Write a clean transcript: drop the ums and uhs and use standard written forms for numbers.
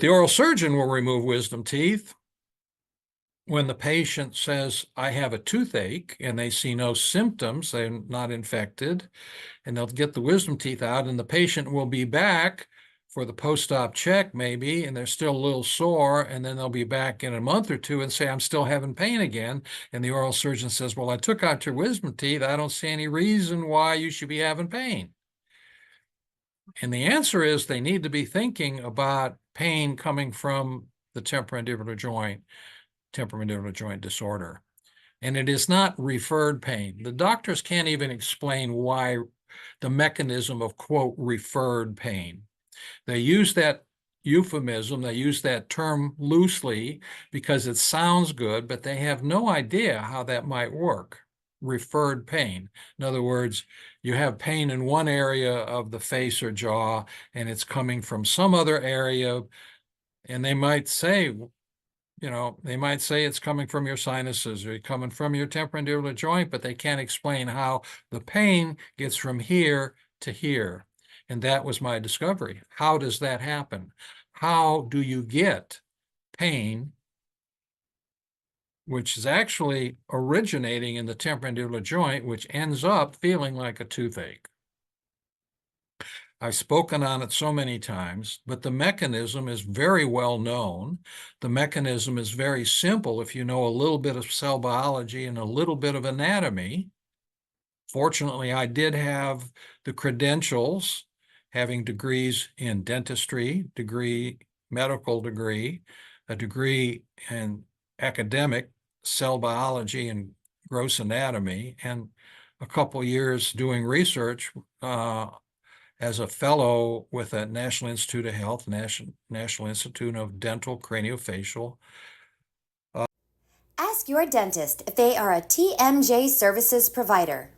The oral surgeon will remove wisdom teeth when the patient says, I have a toothache, and they see no symptoms, they're not infected, and they'll get the wisdom teeth out, and the patient will be back for the post-op check maybe, and they're still a little sore, and then they'll be back in a month or two and say, I'm still having pain again. And the oral surgeon says, well, I took out your wisdom teeth. I don't see any reason why you should be having pain. And the answer is they need to be thinking about pain coming from the temporomandibular joint disorder. And it is not referred pain. The doctors can't even explain why the mechanism of, quote, referred pain. They use that euphemism, they use that term loosely because it sounds good, but they have no idea how that might work. Referred pain. In other words, you have pain in one area of the face or jaw, and it's coming from some other area, and they might say, it's coming from your sinuses or coming from your temporomandibular joint, but they can't explain how the pain gets from here to here. And that was my discovery. How does that happen? How do you get pain, which is actually originating in the temporomandibular joint, which ends up feeling like a toothache? I've spoken on it so many times, but the mechanism is very well known. The mechanism is very simple if you know a little bit of cell biology and a little bit of anatomy. Fortunately, I did have the credentials, having degrees in dentistry, medical degree, a degree in academic cell biology and gross anatomy, and a couple years doing research as a fellow with the National Institute of Health, National Institute of Dental Craniofacial. Ask your dentist if they are a TMJ services provider.